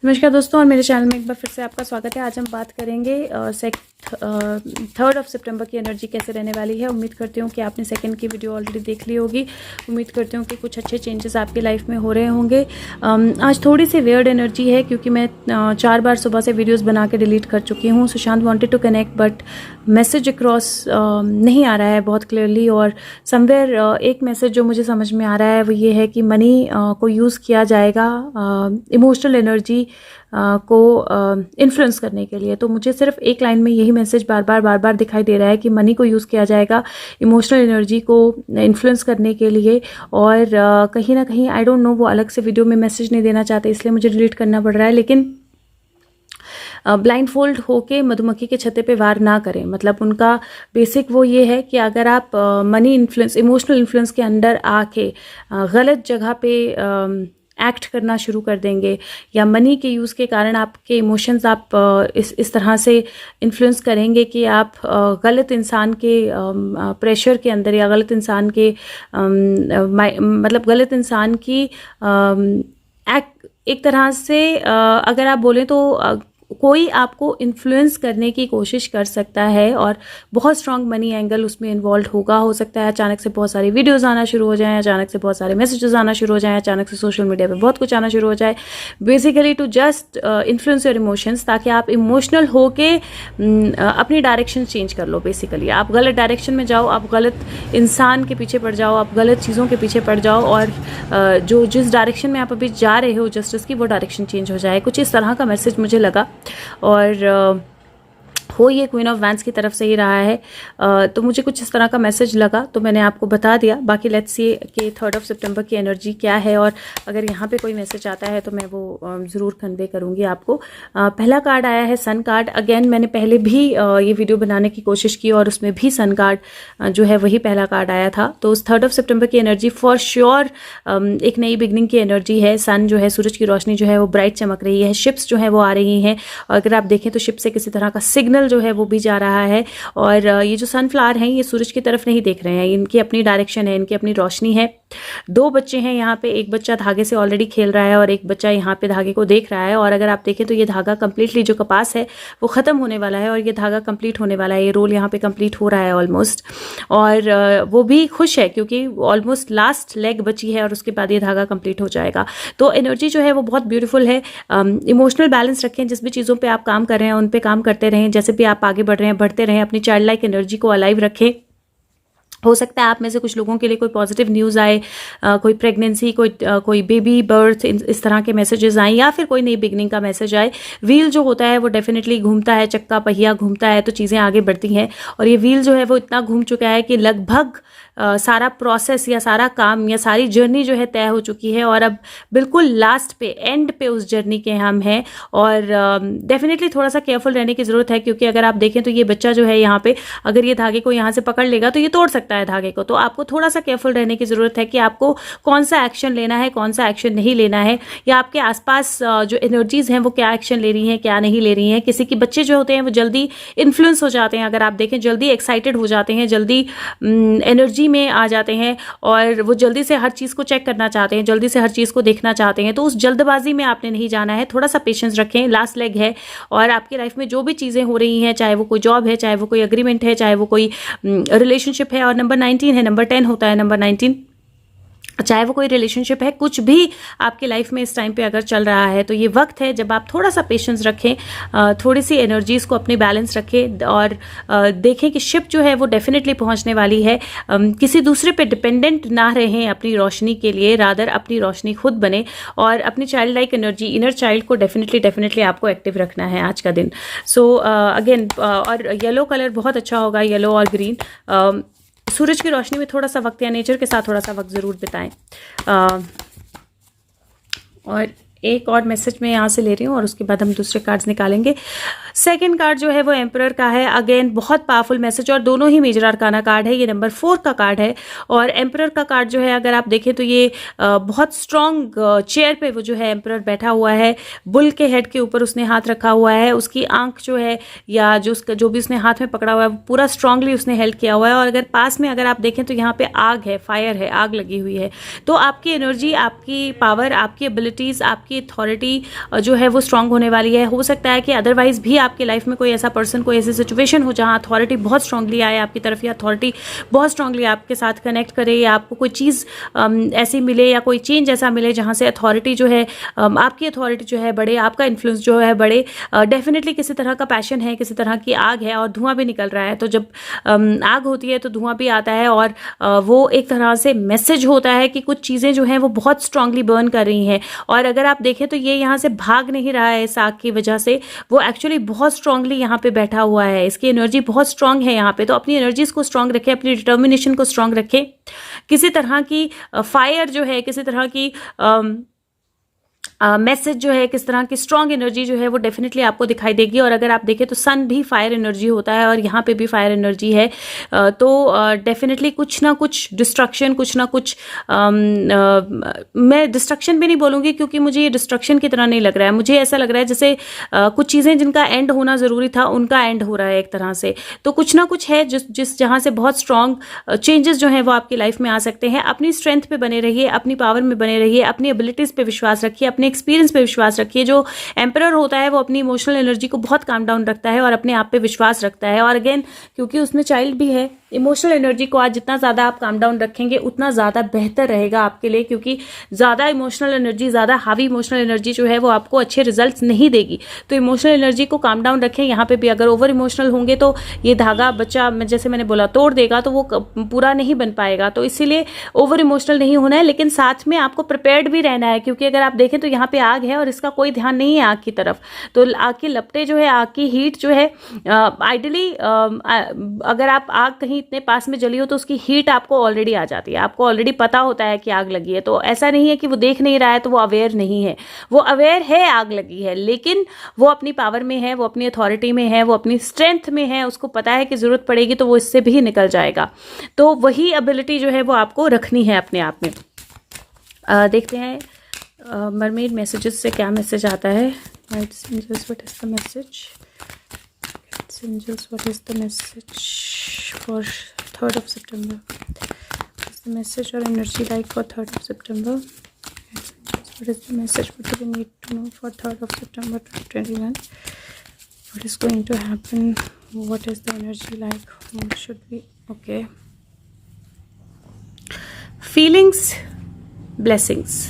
नमस्कार दोस्तों, और मेरे चैनल में एक बार फिर से आपका स्वागत है। आज हम बात करेंगे 3 सितंबर की एनर्जी कैसे रहने वाली है। उम्मीद करती हूँ कि आपने सेकंड की वीडियो ऑलरेडी देख ली होगी। उम्मीद करती हूँ कि कुछ अच्छे चेंजेस आपकी लाइफ में हो रहे होंगे। आज थोड़ी सी वियर्ड एनर्जी है क्योंकि मैं 4 बार सुबह से वीडियोज़ बना के डिलीट कर चुकी हूँ। Sushant wanted to connect but message across नहीं आ रहा है बहुत क्लियरली, और समवेयर एक मैसेज जो मुझे समझ में आ रहा है वो ये है कि मनी को यूज़ किया जाएगा इमोशनल एनर्जी को इन्फ्लुएंस करने के लिए। तो मुझे सिर्फ एक लाइन में यही मैसेज बार बार दिखाई दे रहा है कि मनी को यूज़ किया जाएगा इमोशनल एनर्जी को इन्फ्लुएंस करने के लिए। और कहीं ना कहीं आई डोंट नो, वो अलग से वीडियो में मैसेज नहीं देना चाहते इसलिए मुझे डिलीट करना पड़ रहा है। लेकिन ब्लाइंड फोल्ड होके मधुमक्खी के छत्ते पे वार ना करें। मतलब उनका बेसिक वो ये है कि अगर आप मनी इन्फ्लुएंस, इमोशनल इन्फ्लुएंस के अंदर आके गलत जगह पे एक्ट करना शुरू कर देंगे, या मनी के यूज़ के कारण आपके इमोशंस आप इस तरह से इन्फ्लुएंस करेंगे कि आप गलत इंसान के प्रेशर के अंदर, या गलत इंसान के मतलब गलत इंसान की एक तरह से अगर आप बोलें तो कोई आपको इन्फ्लुएंस करने की कोशिश कर सकता है, और बहुत स्ट्रांग मनी एंगल उसमें इन्वॉल्व होगा। हो सकता है अचानक से बहुत सारी वीडियोस आना शुरू हो जाएं, अचानक से बहुत सारे मैसेजेस आना शुरू हो जाएं, अचानक से सोशल मीडिया पे बहुत कुछ आना शुरू हो जाए, basically to just influence your emotions, ताकि आप इमोशनल होके अपनी डायरेक्शन चेंज कर लो। बेसिकली आप गलत डायरेक्शन में जाओ, आप गलत इंसान के पीछे पड़ जाओ, आप गलत चीज़ों के पीछे पड़ जाओ, और जो जिस डायरेक्शन में आप अभी जा रहे हो जस्टिस की, वो डायरेक्शन चेंज हो जाए। कुछ इस तरह का मैसेज मुझे लगा, और हो ये क्वीन ऑफ वैंड्स की तरफ से ही रहा है। तो मुझे कुछ इस तरह का मैसेज लगा तो मैंने आपको बता दिया। बाकी लेट्स सी कि 3 सितंबर की एनर्जी क्या है, और अगर यहाँ पे कोई मैसेज आता है तो मैं वो ज़रूर कन्वे करूँगी आपको। पहला कार्ड आया है सन कार्ड। अगेन मैंने पहले भी ये वीडियो बनाने की कोशिश की और उसमें भी सन कार्ड जो है वही पहला कार्ड आया था। तो उस 3 सितंबर की एनर्जी फॉर श्योर एक नई बिगनिंग की एनर्जी है। सन जो है, सूरज की रोशनी जो है वो ब्राइट चमक रही है, शिप्स जो है वो आ रही हैं, और अगर आप देखें तो शिप से किसी तरह का सिग्नल जो है वो भी जा रहा है। और ये जो सनफ्लावर हैं ये सूरज की तरफ नहीं देख रहे हैं, इनकी अपनी डायरेक्शन है, इनकी अपनी रोशनी है। 2 बच्चे हैं यहाँ पे, एक बच्चा धागे से ऑलरेडी खेल रहा है और एक बच्चा यहाँ पे धागे को देख रहा है। और अगर आप देखें तो ये धागा कंप्लीटली, जो कपास है वो खत्म होने वाला है और ये धागा कंप्लीट होने वाला है। ये रोल यहाँ पे कंप्लीट हो रहा है ऑलमोस्ट, और वो भी खुश है क्योंकि ऑलमोस्ट लास्ट लेग बची है और उसके बाद ये धागा कंप्लीट हो जाएगा। तो एनर्जी जो है वो बहुत ब्यूटीफुल है। इमोशनल बैलेंस रखें, जिस भी चीज़ों पर आप काम कर रहे हैं उन पर काम करते रहें, जैसे भी आप आगे बढ़ रहे हैं बढ़ते रहें, अपनी चाइल्ड लाइक एनर्जी को अलाइव रखें। हो सकता है आप में से कुछ लोगों के लिए कोई पॉजिटिव न्यूज़ आए, कोई प्रेगनेंसी, कोई बेबी बर्थ, इस तरह के मैसेजेस आए, या फिर कोई नई बिगनिंग का मैसेज आए। व्हील जो होता है वो डेफिनेटली घूमता है, चक्का पहिया घूमता है तो चीज़ें आगे बढ़ती हैं, और ये व्हील जो है वो इतना घूम चुका है कि लगभग सारा प्रोसेस या सारा काम या सारी जर्नी जो है तय हो चुकी है, और अब बिल्कुल लास्ट पे, एंड पे उस जर्नी के हम हैं। और डेफिनेटली थोड़ा सा केयरफुल रहने की ज़रूरत है, क्योंकि अगर आप देखें तो ये बच्चा जो है यहाँ पे, अगर ये धागे को यहाँ से पकड़ लेगा तो ये तोड़ सकता है धागे को। तो आपको थोड़ा सा केयरफुल रहने की ज़रूरत है कि आपको कौन सा एक्शन लेना है, कौन सा एक्शन नहीं लेना है, या आपके आसपास जो एनर्जीज़ हैं वो क्या एक्शन ले रही हैं, क्या नहीं ले रही हैं। किसी के बच्चे जो होते हैं वो जल्दी इन्फ्लुएंस हो जाते हैं, अगर आप देखें जल्दी एक्साइटेड हो जाते हैं, जल्दी एनर्जी में आ जाते हैं, और वो जल्दी से हर चीज़ को चेक करना चाहते हैं, जल्दी से हर चीज़ को देखना चाहते हैं। तो उस जल्दबाजी में आपने नहीं जाना है, थोड़ा सा पेशेंस रखें, लास्ट लेग है। और आपकी लाइफ में जो भी चीज़ें हो रही हैं, चाहे वो कोई जॉब है, चाहे वो कोई एग्रीमेंट है, चाहे वो कोई रिलेशनशिप है, और नंबर 19 है, नंबर 10 होता है नंबर 19, चाहे वो कोई रिलेशनशिप है, कुछ भी आपकी लाइफ में इस टाइम पे अगर चल रहा है तो ये वक्त है जब आप थोड़ा सा पेशेंस रखें, थोड़ी सी एनर्जीज़ को अपनी बैलेंस रखें, और देखें कि शिप जो है वो डेफिनेटली पहुंचने वाली है। किसी दूसरे पे डिपेंडेंट ना रहें अपनी रोशनी के लिए, रादर अपनी रोशनी खुद बने, और अपनी child like energy, inner child को डेफिनेटली आपको एक्टिव रखना है आज का दिन। सो अगेन, और येलो कलर बहुत अच्छा होगा, येलो और ग्रीन। सूरज की रोशनी में थोड़ा सा वक्त या नेचर के साथ थोड़ा सा वक्त ज़रूर बिताएं। और एक और मैसेज मैं यहाँ से ले रही हूँ और उसके बाद हम दूसरे कार्ड्स निकालेंगे। सेकंड कार्ड जो है वो एम्परर का है। अगेन बहुत पावरफुल मैसेज, और दोनों ही मेजर आर्काना कार्ड है। ये नंबर 4 का कार्ड है, और एम्परर का कार्ड जो है अगर आप देखें तो ये बहुत स्ट्रॉन्ग चेयर पे वो जो है एम्परर बैठा हुआ है, बुल के हेड के ऊपर उसने हाथ रखा हुआ है, उसकी आंख जो है या जो भी उसने हाथ में पकड़ा हुआ है पूरा स्ट्रांगली उसने हेल्ड किया हुआ है। और अगर पास में अगर आप देखें तो यहाँ पे आग है, फायर है, आग लगी हुई है। तो आपकी एनर्जी, आपकी पावर, आपकी एबिलिटीज़, आपकी आपकी अथॉरिटी जो है वो स्ट्रांग होने वाली है। हो सकता है कि अदरवाइज भी आपकी लाइफ में कोई ऐसा पर्सन, कोई ऐसी सिचुएशन हो जहाँ अथॉरिटी बहुत स्ट्रांगली आए आपकी तरफ, या अथॉरिटी बहुत स्ट्रांगली आपके साथ कनेक्ट करे, या आपको कोई चीज़ ऐसी मिले या कोई चेंज ऐसा मिले जहाँ से अथॉरिटी जो है, आपकी अथॉरिटी जो है बढ़े, आपका इन्फ्लुएंस जो है बढ़े। डेफिनेटली किसी तरह का पैशन है, किसी तरह की आग है और धुआं भी निकल रहा है। तो जब आग होती है तो धुआं भी आता है, और वो एक तरह से मैसेज होता है कि कुछ चीज़ें जो हैं वो बहुत स्ट्रांगली बर्न कर रही हैं। और अगर आप देखें तो ये यहाँ से भाग नहीं रहा है इस आग की वजह से, वो एक्चुअली बहुत स्ट्रांगली यहाँ पे बैठा हुआ है, इसकी एनर्जी बहुत स्ट्रांग है यहाँ पे। तो अपनी एनर्जीज को स्ट्रांग रखें, अपनी डिटर्मिनेशन को स्ट्रांग रखें। किसी तरह की फायर जो है, किसी तरह की मैसेज जो है, किस तरह की स्ट्रॉन्ग एनर्जी जो है वो डेफिनेटली आपको दिखाई देगी। और अगर आप देखें तो सन भी फायर एनर्जी होता है और यहाँ पे भी फायर एनर्जी है। तो डेफिनेटली कुछ ना कुछ डिस्ट्रक्शन, कुछ ना कुछ मैं डिस्ट्रक्शन भी नहीं बोलूँगी क्योंकि मुझे ये डिस्ट्रक्शन की तरह नहीं लग रहा है। मुझे ऐसा लग रहा है जैसे कुछ चीज़ें जिनका एंड होना ज़रूरी था उनका एंड हो रहा है एक तरह से। तो कुछ ना कुछ है जिस जहाँ से बहुत स्ट्रॉन्ग चेंजेस जो हैं वो आपकी लाइफ में आ सकते हैं। अपनी स्ट्रेंथ पे बने रहिए, अपनी पावर में बने रहिए, अपनी एबिलिटीज़ पे विश्वास रखिए, अपने एक्सपीरियंस पे विश्वास रखिए। जो एम्परर होता है वो अपनी इमोशनल एनर्जी को बहुत काम डाउन रखता है और अपने आप पे विश्वास रखता है। और अगेन क्योंकि उसमें चाइल्ड भी है, इमोशनल एनर्जी को आज जितना ज़्यादा आप काम डाउन रखेंगे उतना ज़्यादा बेहतर रहेगा आपके लिए, क्योंकि ज़्यादा इमोशनल एनर्जी, ज़्यादा हावी इमोशनल एनर्जी जो है वो आपको अच्छे रिजल्ट्स नहीं देगी। तो इमोशनल एनर्जी को काम डाउन रखें। यहाँ पे भी अगर ओवर इमोशनल होंगे तो ये धागा बच्चा, जैसे मैंने बोला, तोड़ देगा, तो वो पूरा नहीं बन पाएगा। तो इसीलिए ओवर इमोशनल नहीं होना है, लेकिन साथ में आपको प्रिपेयर्ड भी रहना है। क्योंकि अगर आप देखें तो यहाँ पे आग है और इसका कोई ध्यान नहीं है आग की तरफ। तो आग की लपटें जो है, आग की हीट जो है, आइडियली अगर आप आग कहीं इतने पास में जली हो तो उसकी हीट आपको ऑलरेडी आ जाती है, आपको ऑलरेडी पता होता है कि आग लगी है। तो ऐसा नहीं है कि वो देख नहीं रहा है तो वो अवेयर नहीं है, वो अवेयर है आग लगी है, लेकिन वो अपनी पावर में है, वो अपनी अथॉरिटी में है, वो अपनी स्ट्रेंथ में है। उसको पता है कि जरूरत पड़ेगी तो वो इससे भी निकल जाएगा। तो वही एबिलिटी जो है वो आपको रखनी है अपने आप में। देखते हैं मरमेड मैसेजेस से क्या मैसेज आता है। Guides angels, what is the message? Guides angels, what is the message for 3rd of September? What is the message or energy like for 3rd of September? Guides angels, what is the message? What do we need to know for 3rd of September 2021? What is going to happen? What is the energy like? What should we? Okay. Feelings, blessings.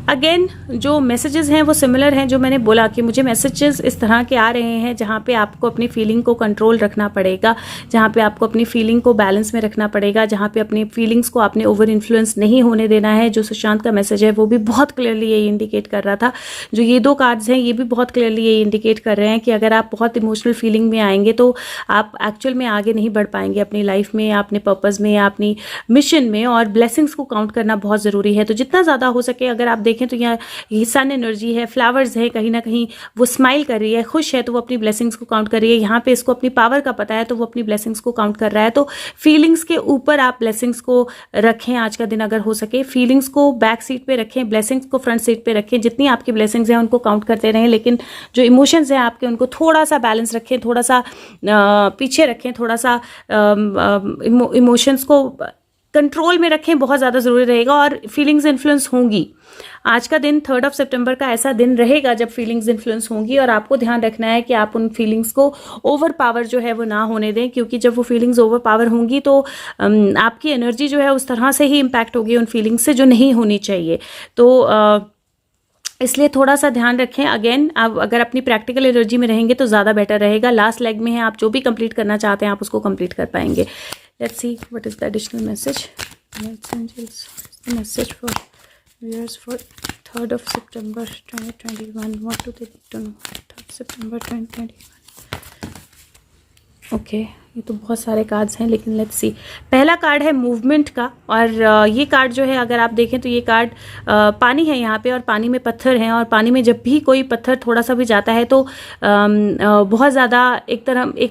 Again जो messages हैं वो similar हैं। जो मैंने बोला कि मुझे messages इस तरह के आ रहे हैं जहाँ पे आपको अपनी फीलिंग को कंट्रोल रखना पड़ेगा, जहाँ पे आपको अपनी फीलिंग को बैलेंस में रखना पड़ेगा, जहाँ पे अपनी फीलिंग्स को आपने ओवर इन्फ्लुएंस नहीं होने देना है। जो सुशांत का मैसेज है वो भी बहुत क्लियरली यही इंडिकेट कर रहा था। जो ये दो कार्ड्स हैं ये भी बहुत क्लियरली यही इंडिकेट कर रहे हैं कि अगर आप बहुत इमोशनल फीलिंग में आएंगे तो आप एक्चुअल में आगे नहीं बढ़ पाएंगे अपनी लाइफ में, अपने पर्पज़ में, या अपनी मिशन में। और ब्लेसिंग्स को काउंट करना बहुत ज़रूरी है। तो जितना ज़्यादा हो सके, अगर आप देखें तो यहाँ ये सन एनर्जी है, फ्लावर्स है, कहीं ना कहीं वो स्माइल कर रही है, खुश है, तो वो अपनी ब्लेसिंग्स को काउंट कर रही है। यहाँ पे इसको अपनी पावर का पता है तो वो अपनी ब्लेसिंग्स को काउंट कर रहा है। तो फीलिंग्स के ऊपर आप ब्लेसिंग्स को रखें आज का दिन अगर हो सके। फीलिंग्स को बैक सीट पे रखें, ब्लेसिंग्स को फ्रंट सीट पे रखें। जितनी आपकी ब्लेसिंग्स हैं उनको काउंट करते रहें, लेकिन जो इमोशंस हैं आपके उनको थोड़ा सा बैलेंस रखें, थोड़ा सा पीछे रखें, थोड़ा सा इमोशंस को कंट्रोल में रखें, बहुत ज़्यादा ज़रूरी रहेगा। और फीलिंग्स इन्फ्लुएंस होंगी। आज का दिन 3rd ऑफ सितंबर का ऐसा दिन रहेगा जब फीलिंग्स इन्फ्लुएंस होंगी, और आपको ध्यान रखना है कि आप उन फीलिंग्स को ओवर पावर जो है वो ना होने दें। क्योंकि जब वो फीलिंग्स ओवर पावर होंगी तो आपकी एनर्जी जो है उस तरह से ही इम्पैक्ट होगी उन फीलिंग्स से जो नहीं होनी चाहिए। तो इसलिए थोड़ा सा ध्यान रखें। अगेन आप अगर अपनी प्रैक्टिकल एनर्जी में रहेंगे तो ज़्यादा बेटर रहेगा। लास्ट लेग में है, आप जो भी कंप्लीट करना चाहते हैं आप उसको कंप्लीट कर पाएंगे। Let's see what is the additional message. Message for viewers for 3rd of September 2021. What do they need to know? 3rd September 2021. Okay ये तो बहुत सारे कार्ड्स हैं, लेकिन लेट्स सी। पहला कार्ड है मूवमेंट का, और ये कार्ड जो है अगर आप देखें तो ये कार्ड पानी है यहाँ पे, और पानी में पत्थर हैं। और पानी में जब भी कोई पत्थर थोड़ा सा भी जाता है तो बहुत ज़्यादा एक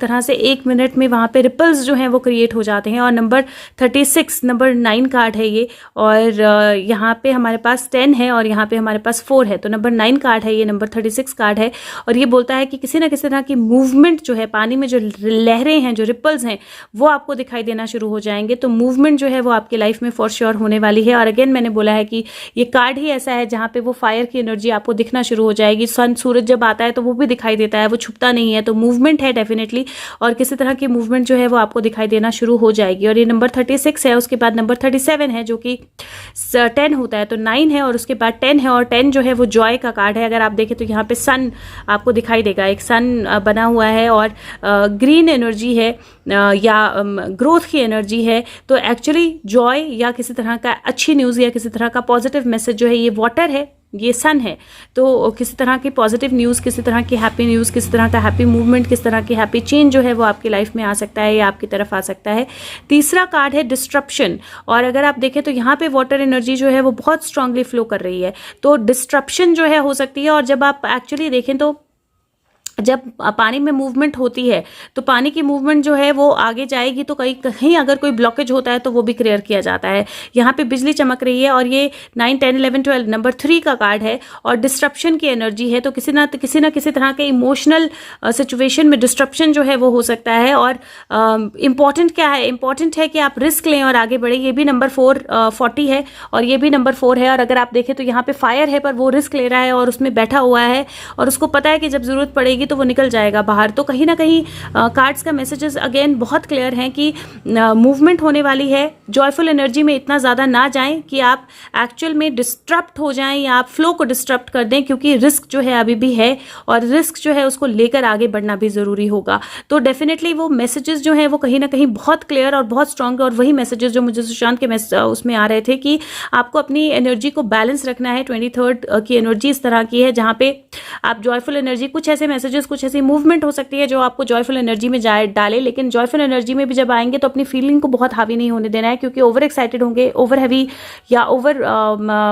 तरह से 1 मिनट में वहाँ पे रिपल्स जो हैं वो क्रिएट हो जाते हैं। और नंबर 36 नंबर 9 कार्ड है ये, और यहाँ पे हमारे पास 10 है और यहाँ पे हमारे पास 4 है। तो नंबर 9 कार्ड है ये, नंबर 36 कार्ड है। और ये बोलता है कि किसी ना किसी तरह की मूवमेंट जो है, पानी में जो लहरें हैं, जो रिपल्स हैं वो आपको दिखाई देना शुरू हो जाएंगे। तो मूवमेंट जो है वो आपकी लाइफ में फॉर श्योर होने वाली है। और अगेन मैंने बोला है कि ये कार्ड ही ऐसा है जहाँ पे वो फायर की एनर्जी आपको दिखना शुरू हो जाएगी। सन सूरज जब आता है तो वो भी दिखाई देता है, वो छुपता नहीं है। तो मूवमेंट है डेफिनेटली, और किसी तरह की मूवमेंट जो है वो आपको दिखाई देना शुरू हो जाएगी। और ये नंबर 36 है, उसके बाद नंबर 37 है जो कि 10 होता है, तो 9 है और उसके बाद 10 है। और 10 जो है वो जॉय का कार्ड है। अगर आप देखें तो यहाँ पे सन आपको दिखाई देगा, एक सन बना हुआ है और ग्रीन एनर्जी है या ग्रोथ की एनर्जी है। तो एक्चुअली जॉय या किसी तरह का अच्छी न्यूज़ या किसी तरह का पॉजिटिव मैसेज जो है, ये वाटर है, ये सन है। तो किसी तरह की पॉजिटिव न्यूज़, किसी तरह की हैप्पी न्यूज़, किसी तरह का हैप्पी मूवमेंट, किसी तरह की हैप्पी चेंज जो है वो आपकी लाइफ में आ सकता है या आपकी तरफ आ सकता है। तीसरा कार्ड है डिस्ट्रप्शन। और अगर आप देखें तो यहाँ पे वाटर एनर्जी जो है वो बहुत स्ट्रांगली फ्लो कर रही है। तो डिस्ट्रप्शन जो है हो सकती है। और जब आप एक्चुअली देखें तो जब पानी में मूवमेंट होती है तो पानी की मूवमेंट जो है वो आगे जाएगी, तो कहीं अगर कोई ब्लॉकेज होता है तो वो भी क्लियर किया जाता है। यहाँ पे बिजली चमक रही है और ये 9, 10, 11, 12 नंबर 3 का कार्ड है और डिस्ट्रप्शन की एनर्जी है। तो किसी ना किसी तरह के इमोशनल सिचुएशन में डिस्ट्रप्शन जो है वो हो सकता है। और इम्पॉर्टेंट क्या है, इम्पॉर्टेंट है कि आप रिस्क लें और आगे बढ़े। ये भी नंबर 40 है और ये भी नंबर 4 है। और अगर आप देखें तो यहाँ पे फायर है पर वो रिस्क ले रहा है और उसमें बैठा हुआ है और उसको पता है कि जब जरूरत पड़ेगी तो वो निकल जाएगा बाहर। तो कहीं ना कहीं कार्ड्स का मैसेजेस अगेन बहुत क्लियर हैं कि मूवमेंट होने वाली है। जॉयफुल एनर्जी में इतना ज़्यादा ना जाएं कि आप एक्चुअल में डिस्टर्ब हो जाएं या आप फ्लो को डिस्टर्ब कर दें, क्योंकि रिस्क जो है अभी भी है और रिस्क जो है उसको लेकर आगे बढ़ना भी ज़रूरी होगा। तो डेफिनेटली वो मैसेजेस जो हैं वो कहीं ना कहीं बहुत क्लियर और बहुत स्ट्रांग, और वही मैसेजेस जो मुझे सुशांत के उसमें आ रहे थे कि आपको अपनी एनर्जी को बैलेंस रखना है। 23rd की एनर्जी इस तरह की है जहाँ पे आप जॉयफुल एनर्जी, कुछ ऐसे मैसेजेस, कुछ ऐसी मूवमेंट हो सकती है जो आपको जॉयफुल एनर्जी में डाले। लेकिन जॉयफुल एनर्जी में भी जब आएंगे तो अपनी फीलिंग को बहुत हावी नहीं होने देना है, क्योंकि ओवर एक्साइटेड होंगे, ओवर हैवी या ओवर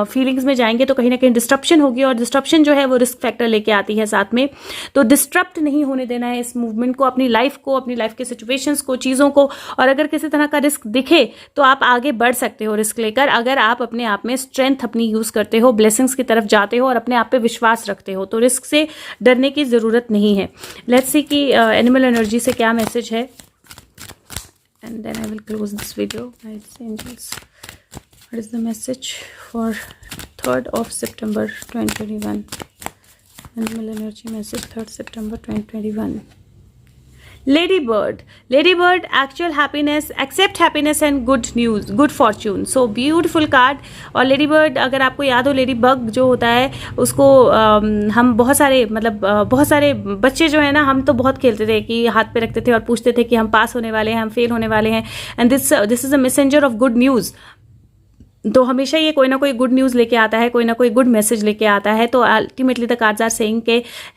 फीलिंग्स में जाएंगे तो कहीं ना कहीं डिस्ट्रप्शन होगी। और डिस्ट्रप्शन जो है वो रिस्क फैक्टर लेके आती है साथ में। तो डिस्ट्रप्ट नहीं होने देना है इस मूवमेंट को, अपनी लाइफ को, अपनी लाइफ के सिचुएशंस को, चीज़ों को। और अगर किसी तरह का रिस्क दिखे तो आप आगे बढ़ सकते हो रिस्क लेकर, अगर आप अपने आप में स्ट्रेंथ अपनी यूज़ करते हो, ब्लेसिंग्स की तरफ जाते हो और अपने आप पे विश्वास रखते हो, तो रिस्क से डरने की ज़रूरत नहीं है। लेट्स सी कि एनिमल एनर्जी से क्या मैसेज है, and then I will close this video. Guides, angels, what is the message for 3rd of September 2021? Animal energy message 3rd September 2021। Ladybird, actual happiness, accept happiness and good news, good fortune. So beautiful card. और ladybird, अगर आपको याद हो, lady bug जो होता है उसको हम बहुत सारे बच्चे जो है ना, हम तो बहुत खेलते थे कि हाथ पे रखते थे और पूछते थे कि हम पास होने वाले हैं, हम फेल होने वाले हैं। And this is a messenger of good news. तो हमेशा ये कोई ना कोई गुड न्यूज़ लेके आता है, कोई ना कोई गुड मैसेज लेके आता है। तो ultimately the cards are saying के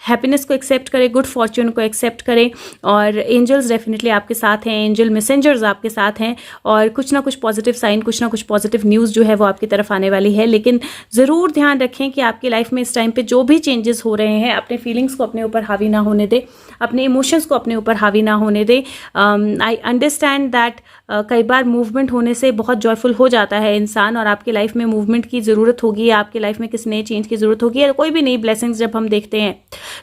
हैप्पीनेस को एक्सेप्ट करें, गुड फॉर्च्यून को एक्सेप्ट करें। और एंजल्स डेफिनेटली आपके साथ हैं, एंजल मैसेंजर्स आपके साथ हैं और कुछ ना कुछ पॉजिटिव साइन, कुछ ना कुछ पॉजिटिव न्यूज़ जो है वो आपकी तरफ आने वाली है। लेकिन ज़रूर ध्यान रखें कि आपकी लाइफ में इस टाइम पे जो भी चेंजेस हो रहे हैं, अपने फीलिंग्स को अपने ऊपर हावी ना होने दे, अपने इमोशंस को अपने ऊपर हावी ना होने दे। आई अंडरस्टैंड दैट कई बार मूवमेंट होने से बहुत जॉयफुल हो जाता है इंसान, और आपकी लाइफ में मूवमेंट की ज़रूरत होगी, आपकी लाइफ में किसी नए चेंज की ज़रूरत होगी, या कोई भी नई ब्लेसिंग्स जब हम देखते हैं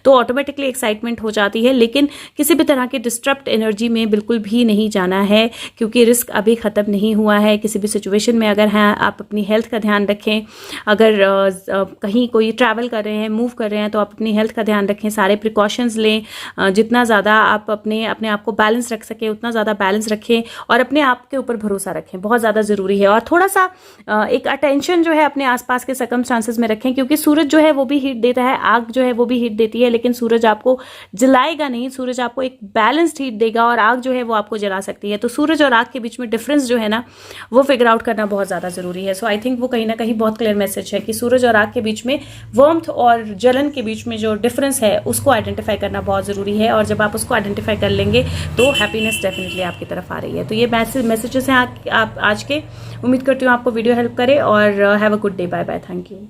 तो ऑटोमेटिकली एक्साइटमेंट हो जाती है। लेकिन किसी भी तरह की डिस्टर्ब्ड एनर्जी में बिल्कुल भी नहीं जाना है, क्योंकि रिस्क अभी ख़त्म नहीं हुआ है। किसी भी सिचुएशन में अगर हैं, आप अपनी हेल्थ का ध्यान रखें। अगर कहीं कोई ट्रैवल कर रहे हैं, मूव कर रहे हैं, तो आप अपनी हेल्थ का ध्यान रखें, सारे प्रिकॉशंस लें। जितना ज़्यादा आप अपने आप को बैलेंस रख सकें उतना ज़्यादा बैलेंस रखें और अपने आप के ऊपर भरोसा रखें, बहुत ज़्यादा ज़रूरी है। और थोड़ा सा एक अटेंशन जो है अपने आसपास के सर्कमस्टांसेस में रखें, क्योंकि सूरज जो है वो भी हीट देता है, आग जो है वो भी हीट देती है, लेकिन सूरज आपको जलाएगा नहीं, सूरज आपको एक बैलेंस्ड हीट देगा और आग जो है वो आपको जला सकती है। तो सूरज और आग के बीच में डिफरेंस जो है ना, वो फिगर आउट करना बहुत ज़्यादा ज़रूरी है। सो आई थिंक वो कहीं ना कहीं बहुत क्लियर मैसेज है कि सूरज और आग के बीच में, वार्मथ और जलन के बीच में जो डिफरेंस है उसको आइडेंटिफाई करना बहुत ज़रूरी है। और जब आप उसको आइडेंटिफाई कर लेंगे तो हैप्पीनेस डेफिनेटली आपकी तरफ आ रही है। तो ये मैसेजेस हैं आप आज के। उम्मीद करती हूँ आपको वीडियो हेल्प करे और have a good day. Bye bye, thank you.